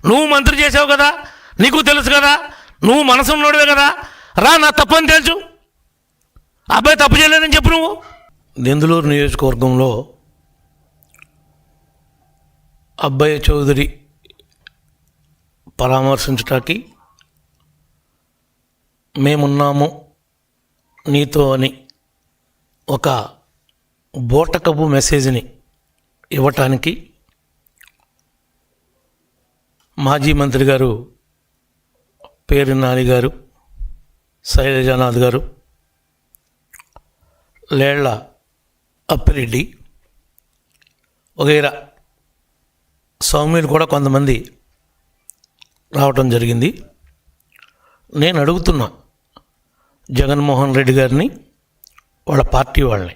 నువ్వు మంత్రి చేసావు కదా, నీకు తెలుసు కదా, నువ్వు మనసున్నోడివే కదా, రా నా తప్పని తెలుసు, అబ్బాయి తప్పు చేయలేదని చెప్పు. నువ్వు దెందులూరు నియోజకవర్గంలో అబ్బాయి చౌదరి పరామర్శించటానికి మేమున్నాము నీతో అని ఒక బోటకపు మెసేజ్ని ఇవ్వటానికి మాజీ మంత్రి గారు పేరు నాని గారు, శైలజానాథ్ గారు, లేళ్ల అప్పిరెడ్డి వగైరా సౌమ్యులు కూడా కొంతమంది రావటం జరిగింది. నేను అడుగుతున్నా జగన్మోహన్ రెడ్డి గారిని, వాళ్ళ పార్టీ వాళ్ళని,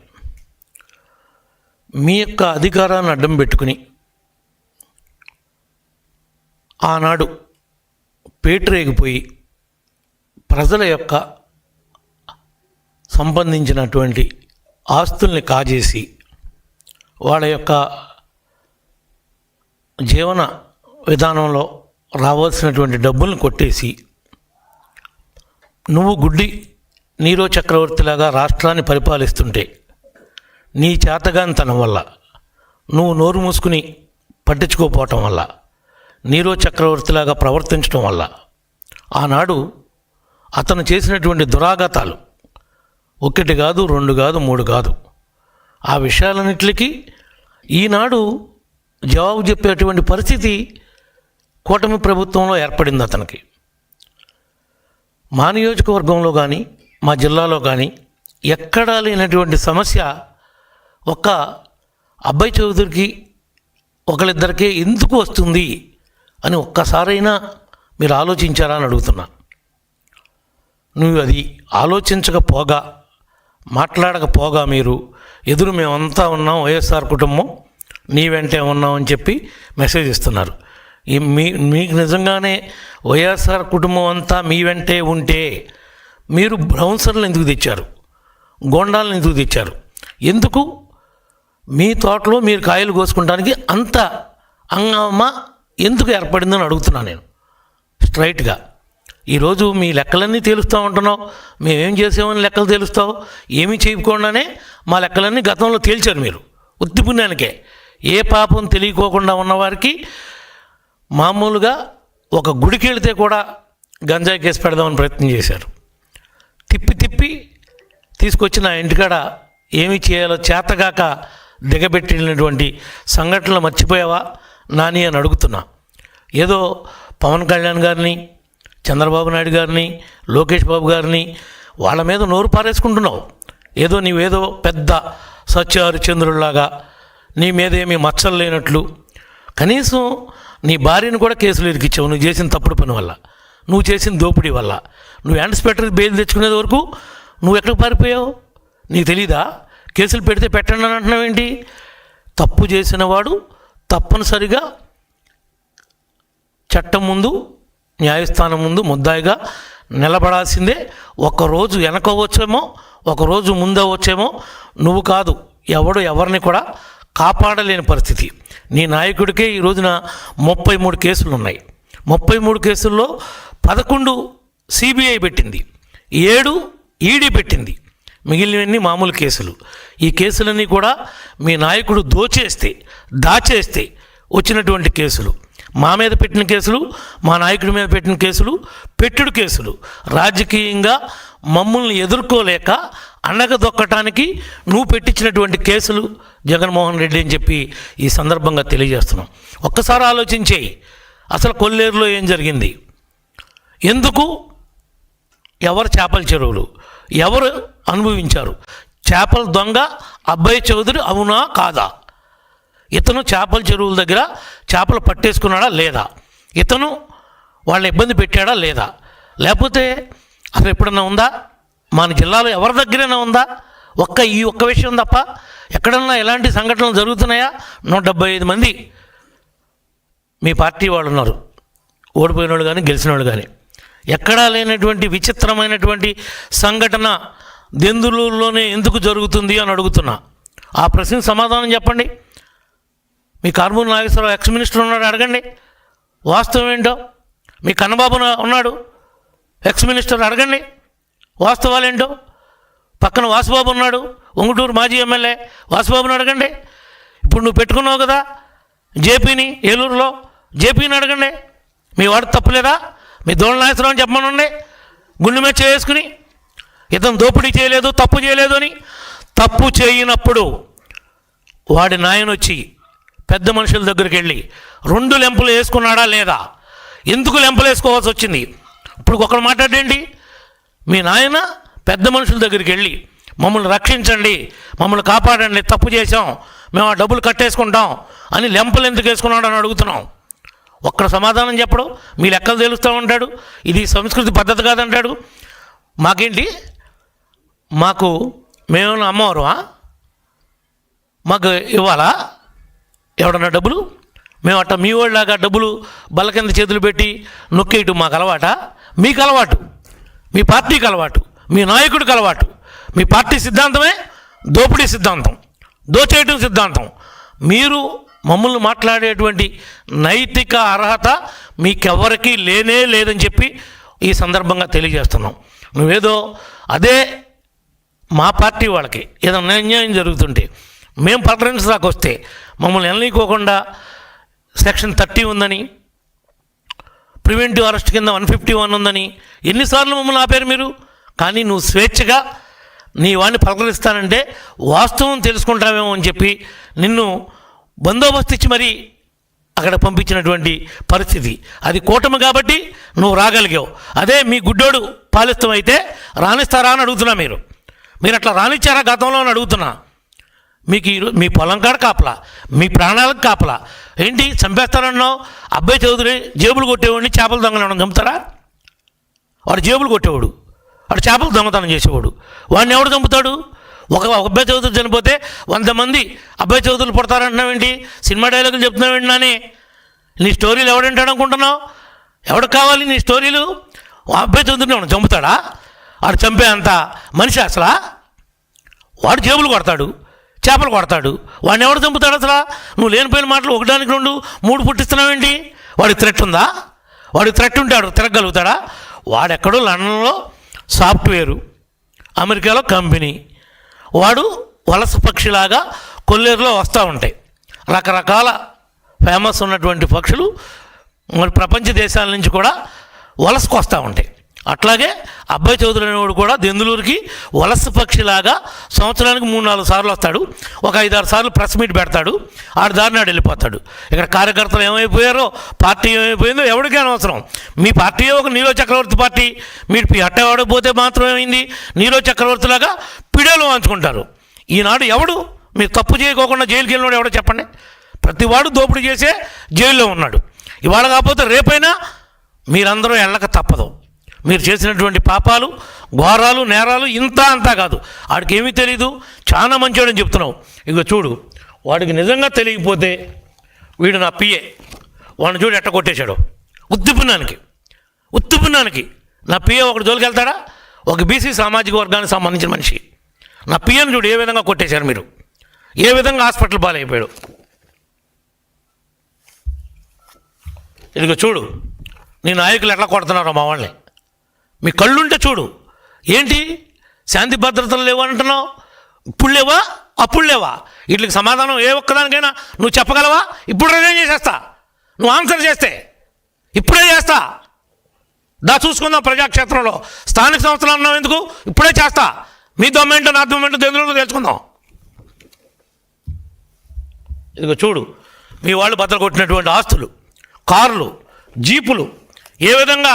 మీ యొక్క అధికారాన్ని అడ్డం పెట్టుకుని ఆనాడు పేటరేగిపోయి ప్రజల యొక్క సంబంధించినటువంటి ఆస్తుల్ని కాజేసి వాళ్ళ యొక్క జీవన విధానంలో రావాల్సినటువంటి డబ్బుల్ని కొట్టేసి నువ్వు గుడ్డి నీరో చక్రవర్తిలాగా రాష్ట్రాన్ని పరిపాలిస్తుంటే నీ చేతగానితనం వల్ల, నువ్వు నోరు మూసుకుని పట్టించుకోపోవటం వల్ల, నీరో చక్రవర్తిలాగా ప్రవర్తించడం వల్ల ఆనాడు అతను చేసినటువంటి దురాఘాతాలు ఒకటి కాదు, రెండు కాదు, మూడు కాదు, ఆ విషయాలన్నిటికీ ఈనాడు జవాబు చెప్పేటువంటి పరిస్థితి కూటమి ప్రభుత్వంలో ఏర్పడింది అతనికి. మా నియోజకవర్గంలో కానీ మా జిల్లాలో కానీ ఎక్కడా లేనటువంటి సమస్య ఒక్క అబ్బాయి చౌదరికి ఒకళ్ళిద్దరికే ఎందుకు వస్తుంది అని ఒక్కసారైనా మీరు ఆలోచించారా అని అడుగుతున్నా. నువ్వు అది ఆలోచించకపోగా, మాట్లాడకపోగా మీరు ఎదురు మేమంతా ఉన్నాం, వైఎస్ఆర్ కుటుంబం నీ వెంటే ఉన్నామని చెప్పి మెసేజ్ ఇస్తున్నారు. మీకు నిజంగానే వైఎస్ఆర్ కుటుంబం అంతా మీ వెంటే ఉంటే మీరు బౌన్సర్లు ఎందుకు తెచ్చారు, గోండాలను ఎందుకు తెచ్చారు, ఎందుకు మీ తోటలో మీరు కాయలు కోసుకుంటానికి అంత హంగామా ఎందుకు ఏర్పడిందని అడుగుతున్నాను నేను స్ట్రైట్గా. ఈరోజు మీ లెక్కలన్నీ తేలుస్తూ ఉంటున్నావు, మేమేం చేసామని లెక్కలు తేలుస్తావు, ఏమీ చేయకుండానే మా లెక్కలన్నీ గతంలో తేల్చారు మీరు ఉత్తి పుణ్యానికే. ఏ పాపం తెలియకోకుండా ఉన్నవారికి మామూలుగా ఒక గుడికి వెళితే కూడా గంజాయి కేసు పెడదామని ప్రయత్నం చేశారు. తిప్పి తీసుకొచ్చి నా ఇంటికాడ ఏమి చేయాలో చేతగాక దిగబెట్టినటువంటి సంఘటనలు మర్చిపోయావా నాని అని అడుగుతున్నా. ఏదో పవన్ కళ్యాణ్ గారిని, చంద్రబాబు నాయుడు గారిని, లోకేష్ బాబు గారిని వాళ్ళ మీద నోరు పారేసుకుంటున్నావు. ఏదో నీవేదో పెద్ద సత్యహరిచంద్రుల్లాగా నీ మీద ఏమీ మచ్చలు లేనట్లు. కనీసం నీ భార్యను కూడా కేసులు ఇరికిచ్చావు నువ్వు చేసిన తప్పుడు పని వల్ల, నువ్వు చేసిన దోపిడీ వల్ల. నువ్వు ఇన్స్పెక్టర్ బెయిల్ తెచ్చుకునేది వరకు నువ్వు ఎక్కడికి పారిపోయావు నీకు తెలీదా? కేసులు పెడితే పెట్టండి అని అంటున్నావు ఏంటి? తప్పు చేసిన వాడు తప్పనిసరిగా చట్టం ముందు, న్యాయస్థానం ముందు ముద్దాయిగా నిలబడాల్సిందే. ఒకరోజు వెనకవచ్చేమో, ఒకరోజు ముందవచ్చేమో, నువ్వు కాదు ఎవడు ఎవరిని కూడా కాపాడలేని పరిస్థితి. నీ నాయకుడికే ఈ రోజున 33 కేసులు ఉన్నాయి. 33 కేసుల్లో 11 సిబిఐ పెట్టింది, 7 ఈడీ పెట్టింది, మిగిలినవన్నీ మామూలు కేసులు. ఈ కేసులన్నీ కూడా మీ నాయకుడు దాచేస్తే వచ్చినటువంటి కేసులు. మా మీద పెట్టిన కేసులు, మా నాయకుడి మీద పెట్టిన కేసులు పెట్టుడు కేసులు. రాజకీయంగా మమ్మల్ని ఎదుర్కోలేక అణగదొక్కటానికి నువ్వు పెట్టించినటువంటి కేసులు జగన్మోహన్ రెడ్డి అని చెప్పి ఈ సందర్భంగా తెలియజేస్తున్నాం. ఒక్కసారి ఆలోచించేయి, అసలు కొల్లేరులో ఏం జరిగింది, ఎందుకు, ఎవరు చేపల చెరువులు, ఎవరు అనుభవించారు, చేపల దొంగ అబ్బాయి చౌదరి అవునా కాదా, ఇతను చేపల చెరువుల దగ్గర చేపలు పట్టేసుకున్నాడా లేదా, ఇతను వాళ్ళని ఇబ్బంది పెట్టాడా లేదా, లేకపోతే అసలు ఎప్పుడన్నా ఉందా, మన జిల్లాలో ఎవరి దగ్గరైనా ఉందా, ఈ ఒక్క విషయం తప్ప ఎక్కడన్నా ఎలాంటి సంఘటనలు జరుగుతున్నాయా? 175 మంది మీ పార్టీ వాళ్ళు ఉన్నారు, ఓడిపోయిన వాళ్ళు కానీ గెలిచిన వాళ్ళు కానీ. ఎక్కడా లేనటువంటి విచిత్రమైనటువంటి సంఘటన దెందులూరులోనే ఎందుకు జరుగుతుంది అని అడుగుతున్నా. ఆ ప్రశ్నకు సమాధానం చెప్పండి. మీ కారుమూరి నాగేశ్వరరావు ఎక్స్ మినిస్టర్ ఉన్నాడు, అడగండి. వాస్తవం ఏంటో మీ కన్నబాబు ఉన్నాడు, ఎక్స్ మినిస్టర్, అడగండి వాస్తవాలు ఏంటో. పక్కన వాసుబాబు ఉన్నాడు, ఉంగుటూరు మాజీ ఎమ్మెల్యే, వాసుబాబుని అడగండి. ఇప్పుడు నువ్వు పెట్టుకున్నావు కదా జేపీని, ఏలూరులో జేపీని అడగండి. మీ వాడు తప్పులేదా? మీ దోళ నాయసరావు చెప్పమనండి. గుండె మీద చేసుకుని ఇతను దోపిడీ చేయలేదు, తప్పు చేయలేదు అని. తప్పు చేయనప్పుడు వాడి నాయన వచ్చి పెద్ద మనుషుల దగ్గరికి వెళ్ళి 2 లెంపలు వేసుకున్నాడా లేదా? ఎందుకు లెంపలు వేసుకోవాల్సి వచ్చింది? ఇప్పుడు ఒకరు మాట్లాడేంటి? మీ నాయన పెద్ద మనుషుల దగ్గరికి వెళ్ళి మమ్మల్ని రక్షించండి, మమ్మల్ని కాపాడండి, తప్పు చేసాం, మేము ఆ డబ్బులు కట్టేసుకుంటాం అని లెంపలు ఎందుకు వేసుకున్నాడు అని అడుగుతున్నాం. ఒక్కడ సమాధానం చెప్పడు. మీ లెక్కలు తెలుస్తూ ఉంటాడు. ఇది సంస్కృతి పద్ధతి కాదంటాడు. మాకేంటి, మేమేమన్నా అమ్మవారు? మాకు ఇవ్వాలా ఎవడన్నా డబ్బులు? మేము అట్ట మీ వాళ్ళలాగా డబ్బులు బల్ల కింద చేతులు పెట్టి నొక్కేయటం మాకు అలవాట? మీకు అలవాటు, మీ పార్టీకి అలవాటు, మీ నాయకుడికి అలవాటు. మీ పార్టీ సిద్ధాంతమే దోపిడీ సిద్ధాంతం, దోచేయటం సిద్ధాంతం. మీరు మమ్మల్ని మాట్లాడేటువంటి నైతిక అర్హత మీకెవరికి లేనే లేదని చెప్పి ఈ సందర్భంగా తెలియజేస్తున్నాం. నువ్వేదో అదే మా పార్టీ వాళ్ళకి ఏదైనా అన్యాయం జరుగుతుంటే మేము పలకరించడానికి వస్తే మమ్మల్ని వెళ్ళనీకోకుండా సెక్షన్ 30 ఉందని, ప్రివెంటివ్ అరెస్ట్ కింద 151 ఉందని ఎన్నిసార్లు మమ్మల్ని ఆపారు మీరు? కానీ నువ్వు స్వేచ్ఛగా నీ వాడిని పలకరిస్తానంటే వాస్తవం తెలుసుకుంటావేమో అని చెప్పి నిన్ను బందోబస్తు ఇచ్చి మరీ అక్కడ పంపించినటువంటి పరిస్థితి. అది కూటమి కాబట్టి నువ్వు రాగలిగావు. అదే మీ గుడ్డోడు పాలిస్తం అయితే రాణిస్తారా అని అడుగుతున్నా. మీరు అట్లా రానిచ్చారా గతంలో అని అడుగుతున్నా. మీకు మీ పొలం కాడ కాపలా, మీ ప్రాణాలకు కాపలా. ఏంటి చంపేస్తారన్నావు? అబ్బాయి చౌదరి జేబులు కొట్టేవాడిని చేపలు దొంగలను చంపుతారా? వాడు జేబులు కొట్టేవాడు, వాడు చేపలు దొంగతనం చేసేవాడు. వాడిని ఎవడు చంపుతాడు? ఒక అబ్బాయి చౌదరి చనిపోతే 100 మంది అబ్బాయి చౌదరులు పుడతారంటున్నావేంటి? సినిమా డైలాగులు చెప్తున్నావేంటి? నాని నీ స్టోరీలు ఎవడంటాడు అనుకుంటున్నావు? ఎవడికి కావాలి నీ స్టోరీలు? అబ్బాయి చౌదరిని వాడు చంపుతాడా? వాడు చంపే అంత మనిషి అసలా? వాడు జేబులు కొడతాడు, చేపలు కొడతాడు. వాడిని ఎవడు చంపుతాడు అసలు? నువ్వు లేనిపోయిన మాటలు 1, 2, 3 పుట్టిస్తున్నావేంటి? వాడికి థ్రెట్ ఉందా? వాడికి థ్రెట్ ఉంటే వాడు తిరగలుగుతాడా? వాడెక్కడో లండన్లో సాఫ్ట్వేరు, అమెరికాలో కంపెనీ. వాడు వలస పక్షిలాగా కొల్లేరులో వస్తూ ఉంటాయి. రకరకాల ఫేమస్ ఉన్నటువంటి పక్షులు మరి ప్రపంచ దేశాల నుంచి కూడా వలసకు వస్తూ ఉంటాయి. అట్లాగే అబ్బాయి చౌదరి అనేవాడు కూడా దెందులూరుకి వలస పక్షిలాగా సంవత్సరానికి 3-4 సార్లు వస్తాడు. ఒక 5-6 సార్లు ప్రెస్ మీట్ పెడతాడు. ఆడి దారినాడు వెళ్ళిపోతాడు. ఇక్కడ కార్యకర్తలు ఏమైపోయారో, పార్టీ ఏమైపోయిందో ఎవరికీ అనవసరం. మీ పార్టీ ఒక నీలో చక్రవర్తి పార్టీ. మీరు అట్టవాడకపోతే మాత్రం ఏమైంది? నీలో చక్రవర్తిలాగా పిడేలు వాంచుకుంటారు. ఈనాడు ఎవడు మీరు తప్పు చేయకోకుండా జైలుకి వెళ్ళినాడు ఎవడో చెప్పండి? ప్రతివాడు దోపిడీ చేసే జైల్లో ఉన్నాడు. ఇవాళ కాకపోతే రేపైనా మీరందరూ వెళ్ళక తప్పదు. మీరు చేసినటువంటి పాపాలు, ఘోరాలు, నేరాలు ఇంత అంతా కాదు. వాడికి ఏమీ తెలీదు, చాలా మంచివాడని చెప్తున్నావు. ఇక చూడు, వాడికి నిజంగా తెలియకపోతే వీడు నా పిఏ, వాడిని చూడు ఎట్ట కొట్టేశాడు. ఉత్తిపున్నానికి నా పిఏ ఒకటి జోలికి వెళ్తాడా? ఒక బీసీ సామాజిక వర్గానికి సంబంధించిన మనిషి నా పిఏని చూడు ఏ విధంగా కొట్టేశారు మీరు, ఏ విధంగా హాస్పిటల్ పాలైపోయాడు. ఇదిగో చూడు నీ నాయకులు ఎట్లా కొడుతున్నారో మా వాళ్ళని. మీ కళ్ళుంటే చూడు. ఏంటి శాంతి భద్రతలు లేవు అంటున్నావు? ఇప్పుడు లేవా, అప్పుడు లేవా? వీటికి సమాధానం ఏ ఒక్కదానికైనా నువ్వు చెప్పగలవా? ఇప్పుడు నేను చేసేస్తా, నువ్వు ఆన్సర్ చేస్తే ఇప్పుడే చేస్తా. చూసుకుందాం ప్రజాక్షేత్రంలో. స్థానిక సంస్థలు అన్నావు ఎందుకు? ఇప్పుడే చేస్తా. మీ దొమ్మేంటో నా దొమ్మేంటో తెలుగులో తెలుసుకుందాం. ఇదిగో చూడు మీ వాళ్ళు బద్దలు కొట్టినటువంటి ఆస్తులు, కార్లు, జీపులు ఏ విధంగా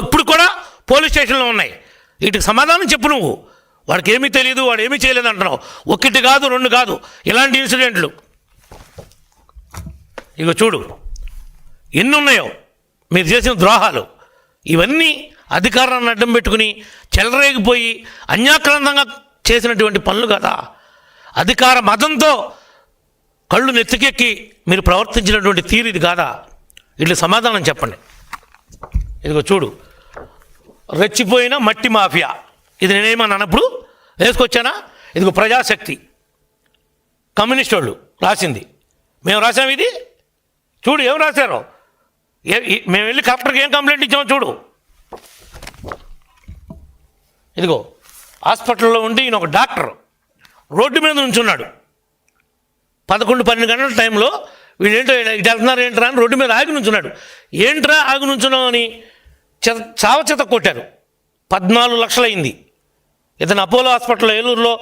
ఇప్పుడు కూడా పోలీస్ స్టేషన్లో ఉన్నాయి. వీటికి సమాధానం చెప్పు నువ్వు. వాడికి ఏమీ తెలియదు, వాడు ఏమీ చేయలేదు అంటున్నావు. 1 కాదు 2 కాదు ఇలాంటి ఇన్సిడెంట్లు. ఇక చూడు ఎన్ని ఉన్నాయో మీరు చేసిన ద్రోహాలు. ఇవన్నీ అధికారాన్ని అడ్డం పెట్టుకుని చెలరేగిపోయి అన్యాక్రాంతంగా చేసినటువంటి పనులు కదా. అధికార మదంతో కళ్ళు నెత్తికెక్కి మీరు ప్రవర్తించినటువంటి తీరు ఇది కాదా? వీటికి సమాధానం చెప్పండి. ఇదిగో చూడు రెచ్చిపోయిన మట్టి మాఫియా. ఇది నేనేమన్నా అన్నప్పుడు వేసుకొచ్చానా? ఇదిగో ప్రజాశక్తి కమ్యూనిస్ట్ వాళ్ళు రాసింది, మేము రాసాము. ఇది చూడు ఏం రాశారో. మేము వెళ్ళి కలెక్టర్కి ఏం కంప్లైంట్ ఇచ్చామో చూడు. ఇదిగో హాస్పిటల్లో ఉండి ఈయన ఒక డాక్టర్ రోడ్డు మీద ఉంచున్నాడు. 11-12 గంటల టైంలో వీళ్ళు ఏంటో ఇటు వెళ్తున్నారు ఏంట్రా అని రోడ్డు మీద ఆగి నుంచున్నాడు. ఏంట్రా ఆగి నుంచున్నావు అని చావచేత కొట్టారు. 14 లక్షలు అయింది. ఇతను అపోలో హాస్పిటల్లో ఏలూరులో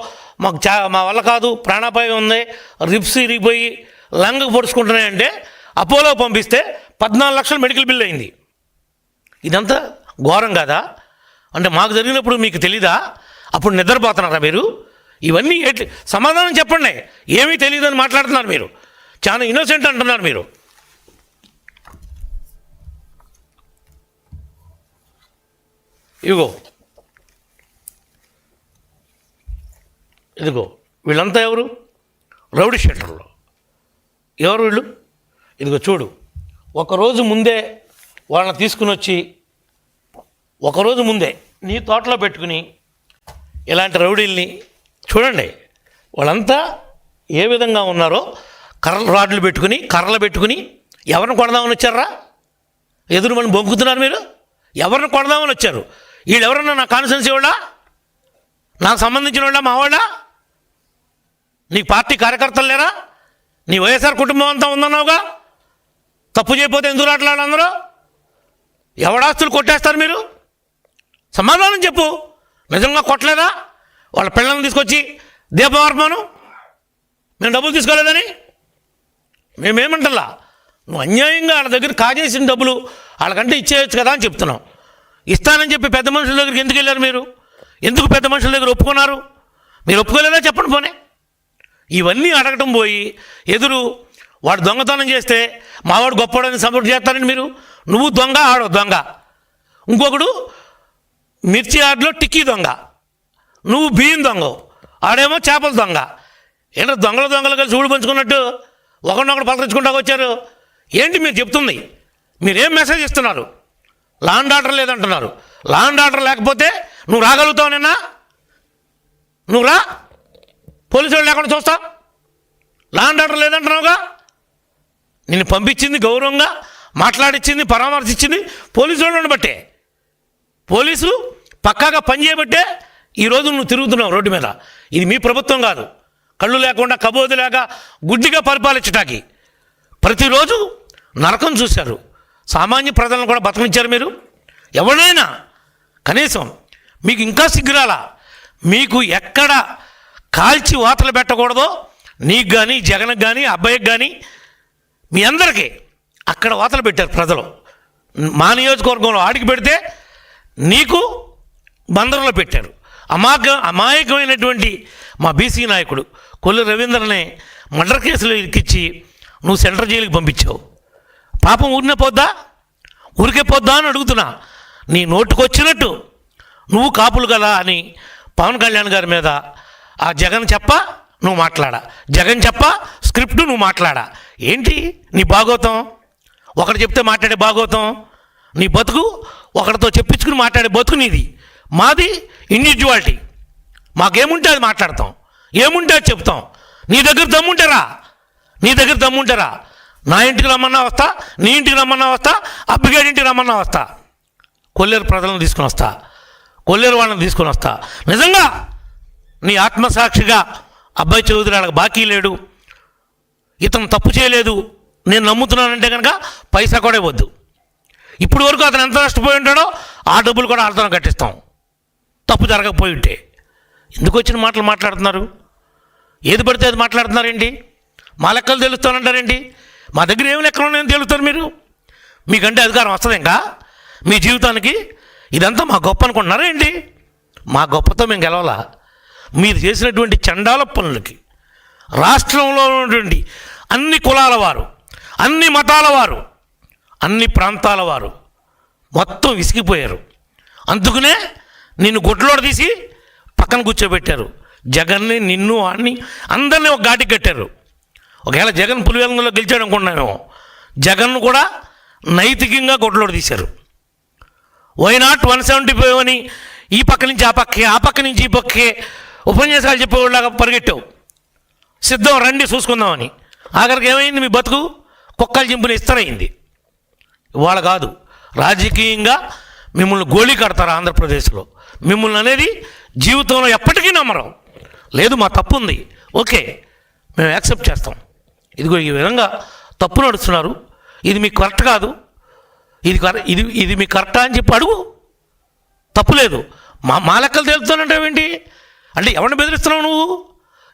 మా వల్ల కాదు, ప్రాణాపాయం ఉంది, రిప్స్ ఇరిగిపోయి లంగ్ పొడుచుకుంటున్నాయంటే అపోలో పంపిస్తే 14 లక్షలు మెడికల్ బిల్ అయింది. ఇదంతా ఘోరం కాదా? అంటే మాకు జరిగినప్పుడు మీకు తెలీదా? అప్పుడు నిద్రపోతున్నారా మీరు? ఇవన్నీ సమాధానం చెప్పండి. ఏమీ తెలియదని మాట్లాడుతున్నారు మీరు. చాలా ఇన్నోసెంట్ అంటున్నారు మీరు. ఇదిగో వీళ్ళంతా ఎవరు? రౌడీ షీటర్లు. ఎవరు వీళ్ళు? ఇదిగో చూడు, ఒకరోజు ముందే వాళ్ళని తీసుకుని వచ్చి ఒకరోజు ముందే నీ తోటలో పెట్టుకుని ఇలాంటి రౌడీల్ని చూడండి. వాళ్ళంతా ఏ విధంగా ఉన్నారో రాడ్లు పెట్టుకుని కర్రలు పెట్టుకుని ఎవరిని కొడదామని వచ్చారా? ఎదురు మనం బొంకుతున్నారు మీరు. ఎవరిని కొడదామని వచ్చారు? వీళ్ళు ఎవరన్నా నా కాన్సెన్స్ వాళ్ళా? నాకు సంబంధించిన వాళ్ళ? మా వాళ్ళ? నీ పార్టీ కార్యకర్తలు లేరా? నీ వైఎస్ఆర్ కుటుంబం అంతా ఉందన్నావుగా. తప్పు చేయకపోతే ఎందుకు రాట్లాడారు అందరూ? ఎవడాస్తులు కొట్టేస్తారు మీరు? సమాధానం చెప్పు. నిజంగా కొట్టలేదా? వాళ్ళ పిల్లల్ని తీసుకొచ్చి దీపమార్పను మేము డబ్బులు తీసుకోలేదని మేమేమంటలా. నువ్వు అన్యాయంగా వాళ్ళ దగ్గర కాజేసిన డబ్బులు వాళ్ళకంటే ఇచ్చేయచ్చు కదా అని చెప్తున్నావు. ఇస్తానని చెప్పి పెద్ద మనుషుల దగ్గరికి ఎందుకు వెళ్ళారు మీరు? ఎందుకు పెద్ద మనుషుల దగ్గర ఒప్పుకున్నారు? మీరు ఒప్పుకోలేదా చెప్పండి పోనీ. ఇవన్నీ అడగటం పోయి ఎదురు వాడు దొంగతనం చేస్తే మావాడు గొప్పవాడని సపోర్ట్ చేస్తారని మీరు. నువ్వు దొంగ, ఆడో దొంగ. ఇంకొకడు మిర్చి ఆటలో టిక్కీ దొంగ, నువ్వు బియ్యం దొంగ, ఆడేమో చేపల దొంగ. ఏంటో దొంగలు కలిసి ఊడు పంచుకున్నట్టు ఒకరినొకడు పలకరించుకుంటా వచ్చారు. ఏంటి మీరు చెప్తుంది? మీరేం మెసేజ్ ఇస్తున్నారు? లా అండ్ ఆర్డర్ లేదంటున్నారు. లా అండ్ ఆర్డర్ లేకపోతే నువ్వు రాగలుగుతావు నిన్నా? నువ్వు రా, పోలీసు వాళ్ళు లేకుండా చూస్తా. లా అండ్ ఆర్డర్ లేదంటున్నావుగా. నిన్ను పంపించింది గౌరవంగా మాట్లాడిచ్చింది పరామర్శించింది పోలీసు వాళ్ళని బట్టే. పోలీసులు పక్కాగా పనిచేయబట్టే ఈరోజు నువ్వు తిరుగుతున్నావు రోడ్డు మీద. ఇది మీ ప్రభుత్వం కాదు. కళ్ళు లేకుండా కబోదు లేక గుడ్డిగా పరిపాలించటానికి ప్రతిరోజు నరకం చూశారు. సామాన్య ప్రజలను కూడా బతకనిచ్చారు మీరు. ఎవరైనా కనీసం మీకు ఇంకా సిగ్గురాలా? మీకు ఎక్కడ కాల్చి వాతలు పెట్టకూడదో నీకు కానీ జగన్కి కానీ అబ్బాయికి కానీ మీ అందరికీ అక్కడ వాతలు పెట్టారు ప్రజలు. మా నియోజకవర్గంలో ఆడికి పెడితే నీకు బందరులో పెట్టారు. అమాయకమైనటువంటి మా బీసీ నాయకుడు కొల్లు రవీంద్రనే మర్డర్ కేసులో ఇరికిచ్చి నువ్వు సెంట్రల్ జైలుకి పంపించావు. పాపం ఊరినే పోద్దా? ఊరికే పోద్దా అని అడుగుతున్నా. నీ నోటుకొచ్చినట్టు నువ్వు కాపులు కదా అని పవన్ కళ్యాణ్ గారి మీద ఆ జగన్ చెప్ప నువ్వు మాట్లాడా, జగన్ చెప్ప స్క్రిప్ట్ నువ్వు మాట్లాడా. ఏంటి నీ భాగోతం? ఒకటి చెప్తే మాట్లాడే భాగోతం నీ బతుకు. ఒకరితో చెప్పించుకుని మాట్లాడే బతుకు నీది. మాది ఇండివిజువాలిటీ. మాకేముంటే అది మాట్లాడతాం, ఏముంటే అది చెప్తాం. నీ దగ్గర దమ్ముంటారా? నా ఇంటికి రమ్మన్నా వస్తా, నీ ఇంటికి రమ్మన్నా వస్తా, అబ్బిగాడి ఇంటికి రమ్మన్నా వస్తా, కొల్లేరు ప్రజలను తీసుకుని వస్తా, కొల్లేరు వాళ్ళని తీసుకుని వస్తా. నిజంగా నీ ఆత్మసాక్షిగా అబ్బాయి చౌదరి వాళ్ళకి బాకీ లేడు, ఇతను తప్పు చేయలేదు నేను నమ్ముతున్నానంటే కనుక పైసా కూడా ఇవ్వద్దు. ఇప్పుడు వరకు అతను ఎంత నష్టపోయి ఉంటాడో ఆ డబ్బులు కూడా వాళ్ళతో కట్టిస్తాం, తప్పు జరగకపోయి ఉంటే. ఎందుకు వచ్చిన మాటలు మాట్లాడుతున్నారు? ఏది పడితే అది మాట్లాడుతున్నారేంటి? మా లెక్కలు తెలుస్తానంటారేంటి? మా దగ్గర ఏమి లెక్కలు ఉన్నాయని తెలుస్తారు మీరు. మీకంటే అధికారం వస్తుంది ఇంకా మీ జీవితానికి. ఇదంతా మా గొప్ప అనుకుంటున్నారా ఏంటి? మా గొప్పతో మేము గెలవాలా? మీరు చేసినటువంటి చండాల పనులకి రాష్ట్రంలో ఉన్నటువంటి అన్ని కులాల వారు, అన్ని మతాల వారు, అన్ని ప్రాంతాల వారు మొత్తం విసిగిపోయారు. అందుకనే నిన్ను గుడ్లోడ తీసి పక్కన కూర్చోబెట్టారు. జగన్ని, నిన్ను, వాడిని అందరినీ ఒక ఘాటికి కట్టారు. ఒకవేళ జగన్ పులివెందులో గెలిచాడు అనుకుంటున్నామేమో, జగన్ను కూడా నైతికంగా గుడ్లోడ తీశారు. వైనాట్ 175 అని ఈ పక్క నుంచి ఆ పక్కే, ఆ పక్క నుంచి ఈ పక్కే ఉపన్యాసాలు చెప్పేవాళ్ళలాగా పరిగెట్టావు. సిద్ధం రండి చూసుకుందామని. ఆఖరికి ఏమైంది? మీ బతుకు కుక్కలు చింపిన ఇస్తరైంది. ఇవాళ కాదు, రాజకీయంగా మిమ్మల్ని గోళీ కడతారు ఆంధ్రప్రదేశ్లో. మిమ్మల్ని అనేది జీవితంలో ఎప్పటికీ నమ్మరు. లేదు మా తప్పు ఉంది, ఓకే మేము యాక్సెప్ట్ చేస్తాం. ఇదిగో ఈ విధంగా తప్పు నడుస్తున్నారు, ఇది మీకు కరెక్ట్ కాదు, ఇది మీకు కరెక్టా అని చెప్పి అడుగు, తప్పు లేదు. మా లెక్కలు తేలుతానంటావేంటి? అంటే ఎవరిని బెదిరిస్తున్నావు నువ్వు?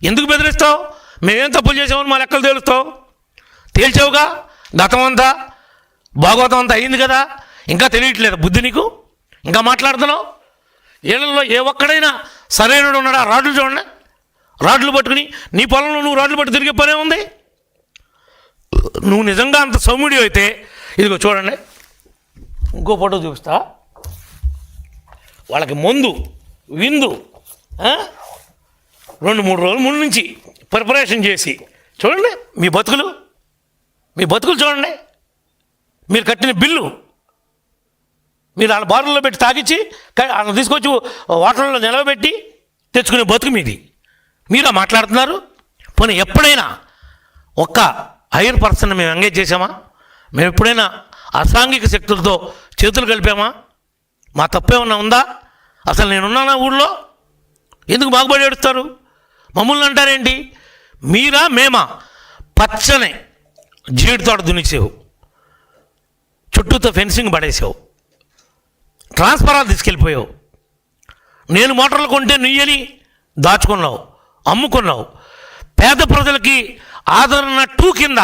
ఎందుకు బెదిరిస్తావు? మేమేం తప్పులు చేసామని మా లెక్కలు తేలుస్తావు? తేల్చావుగా, గతం అంతా భాగవతం అంతా అయింది కదా, ఇంకా తెలియట్లేదు బుద్ధి నీకు? ఇంకా మాట్లాడుతున్నావు? ఏళ్ళలో ఏ ఒక్కడైనా సరైనడు ఉన్నాడా? రాడ్లు చూడండి, రాడ్లు పట్టుకుని నీ పొలంలో నువ్వు రాడ్లు పట్టు తిరిగే పనే ఉంది. నువ్వు నిజంగా అంత సౌమ్యుడి అయితే ఇదిగో చూడండి, ఇంకో ఫోటో చూపిస్తా. వాళ్ళకి మందు విందు 2-3 రోజుల ముందు నుంచి ప్రిపరేషన్ చేసి చూడండి మీ బతుకులు చూడండి. మీరు కట్టిన బిల్లు మీరు వాళ్ళ బారుల్లో పెట్టి తాగిచ్చి వాళ్ళని తీసుకొచ్చి హోటల్లో నిలవబెట్టి తెచ్చుకునే బతుకు మీది. మీరా మాట్లాడుతున్నారు? పోనీ ఎప్పుడైనా ఒక్క హైయర్ పర్సన్ మేము ఎంగేజ్ చేసామా? మేము ఎప్పుడైనా అసాంఘిక శక్తులతో చేతులు కలిపామా? మా తప్పేమన్నా ఉందా? అసలు నేనున్నానా ఊళ్ళో? ఎందుకు బాగుపడి ఏడుస్తారు? మమ్మల్ని అంటారేంటి? మీరా మేమా? పచ్చనే జీడి తోట దునిచేవు, చుట్టూతో ఫెన్సింగ్ పడేసావు, ట్రాన్స్ఫరాలు తీసుకెళ్ళిపోయావు. నేను మోటార్లు కొంటే నుయ్యని దాచుకున్నావు, అమ్ముకున్నావు. పేద ప్రజలకి ఆదరణ 2 కింద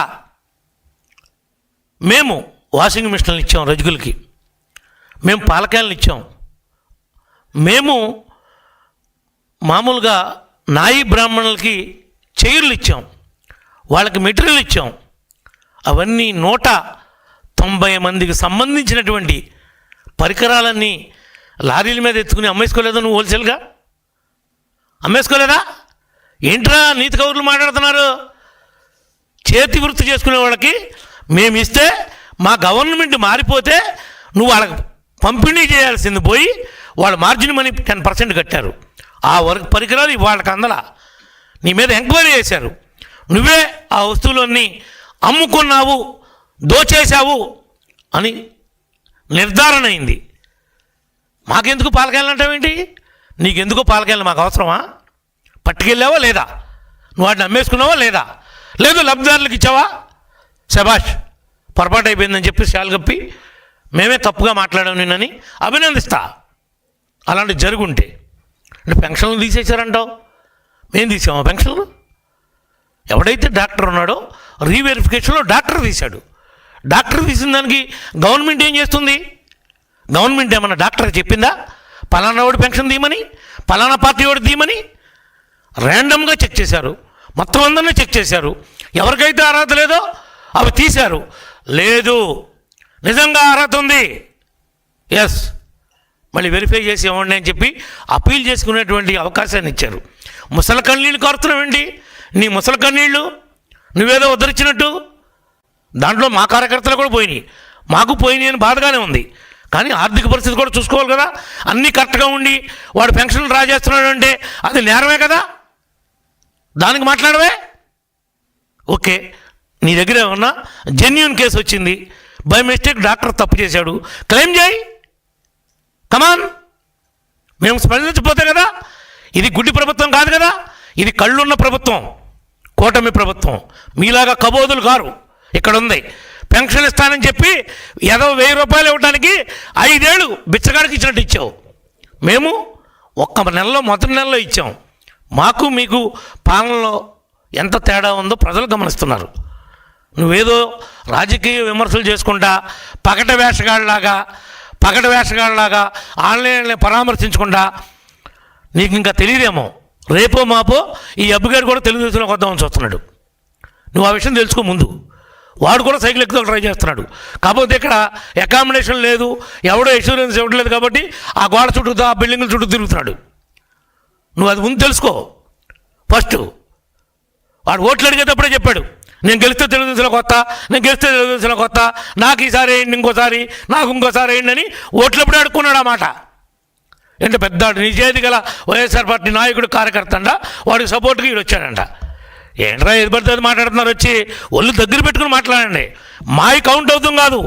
మేము వాషింగ్ మిషన్లు ఇచ్చాం, రజకులకి మేము పాలకాయలను ఇచ్చాం, మేము మామూలుగా నాయి బ్రాహ్మణులకి చైర్లు ఇచ్చాం, వాళ్ళకి మెటీరియల్ ఇచ్చాం. అవన్నీ 190 మందికి సంబంధించినటువంటి పరికరాలన్నీ లారీల మీద ఎత్తుకుని అమ్మేసుకోలేదా నువ్వు? హోల్సేల్గా అమ్మేసుకోలేదా? ఏంట్రా నీతి కౌరులు మాట్లాడుతున్నారు? చేతి వృత్తి చేసుకునే వాళ్ళకి మేము ఇస్తే మా గవర్నమెంట్ మారిపోతే నువ్వు వాళ్ళకి పంపిణీ చేయాల్సింది పోయి వాళ్ళ మార్జిన్ మనీ 10% కట్టారు. ఆ వర్క్ పరికరాలు వాళ్ళకి అందలా. నీ మీద ఎంక్వైరీ చేశారు, నువ్వే ఆ వస్తువులన్నీ అమ్ముకున్నావు, దోచేశావు అని నిర్ధారణ అయింది. మాకెందుకు పాలకాయలు అంటావేంటి? నీకెందుకో పాలకాయలు మాకు అవసరమా? పట్టుకెళ్ళావా లేదా? నువ్వు వాటిని అమ్మేసుకున్నావా లేదా? లేదు లబ్ధిదారులకు ఇచ్చావా? శభాష్, పొరపాటు అయిపోయిందని చెప్పి శాలు కప్పి మేమే తప్పుగా మాట్లాడాం నిన్నని అభినందిస్తా. అలాంటివి జరుగుంటే. అంటే పెన్షన్లు తీసేశారంటావు, మేము తీసామా పెన్షన్లు? ఎవడైతే డాక్టర్ ఉన్నాడో రీవెరిఫికేషన్లో డాక్టర్ తీశాడు. డాక్టర్ తీసిన దానికి గవర్నమెంట్ ఏం చేస్తుంది? గవర్నమెంట్ ఏమన్నా డాక్టర్ చెప్పిందా పలానా వాడు పెన్షన్ తీయమని, పలానా పార్టీ వాడు తీయమని? ర్యాండమ్గా చెక్ చేశారు, మొత్తం అందరినీ చెక్ చేశారు. ఎవరికైతే అర్హత లేదో అవి తీశారు. లేదు నిజంగా అర్హత ఉంది, ఎస్ మళ్ళీ వెరిఫై చేసి ఇవ్వండి అని చెప్పి అప్పీల్ చేసుకునేటువంటి అవకాశాన్ని ఇచ్చారు. ముసలి కన్నీళ్ళు కారుతున్నావేంటి? నీ ముసలి కన్నీళ్ళు నువ్వేదో ఉద్ధరించినట్టు. దాంట్లో మా కార్యకర్తలు కూడా పోయినాయి, మాకు పోయినాయి అని బాధగానే ఉంది. కానీ ఆర్థిక పరిస్థితి కూడా చూసుకోవాలి కదా. అన్నీ కరెక్ట్గా ఉండి వాడు పెన్షన్లు డ్రా చేస్తున్నాడు అంటే అది నేరమే కదా. దానికి మాట్లాడవే? ఓకే, నీ దగ్గర ఏమన్నా జెన్యూన్ కేసు వచ్చింది, బై మిస్టేక్ డాక్టర్ తప్పు చేశాడు, క్లెయిమ్ చేయి, కమాన్. మేము స్పందించకపోతే కదా. ఇది గుడ్డి ప్రభుత్వం కాదు కదా, ఇది కళ్ళున్న ప్రభుత్వం, కూటమి ప్రభుత్వం. మీలాగా కబోదులు కారు. ఇక్కడ ఉంది పెన్షన్ ఇస్తానని చెప్పి ఏదో 1000 రూపాయలు ఇవ్వడానికి 5 ఏళ్ళు బిచ్చగాడికి ఇచ్చినట్టు ఇచ్చావు. మేము ఒక్క నెలలో మొదటి నెలలో ఇచ్చాం. మాకు మీకు పాలనలో ఎంత తేడా ఉందో ప్రజలు గమనిస్తున్నారు. నువ్వేదో రాజకీయ విమర్శలు చేసుకుంటా పగట వేషగాళ్ళలాగా ఆన్లైన్లో పరామర్శించకుండా నీకు ఇంకా తెలియదేమో, రేపో మాపో ఈ అబ్బుగారు కూడా తెలుగుదేశంలోకి వద్దామని చూస్తున్నాడు. నువ్వు ఆ విషయం తెలుసుకో ముందు. వాడు కూడా సైకిల్ ఎక్కుతూ ట్రై చేస్తున్నాడు. కాకపోతే ఇక్కడ అకామిడేషన్ లేదు, ఎవడో ఇన్సూరెన్స్ ఇవ్వట్లేదు కాబట్టి ఆ గోడ చుట్టూ ఆ బిల్డింగ్ల చుట్టూ తిరుగుతున్నాడు. నువ్వు అది ముందు తెలుసుకో ఫస్ట్. వాడు ఓట్లు అడిగేటప్పుడే చెప్పాడు, నేను గెలిస్తే తెలుగుదేశంలోకి వస్తా, నాకు ఈసారి వేయండి, నాకు ఇంకోసారి వేయండి అని ఓట్లప్పుడే అడుక్కున్నాడు. ఆ మాట అంటే పెద్ద నిజేది గల వైఎస్ఆర్ పార్టీ నాయకుడు కార్యకర్త అంట, వాడికి సపోర్ట్గా వీడు వచ్చాడంట. ఏంట్రా ఏది పడితే అది మాట్లాడుతున్నారు, వచ్చి ఒళ్ళు దగ్గర పెట్టుకుని మాట్లాడండి. మావి కౌంట్ అవుతుంది కాదు,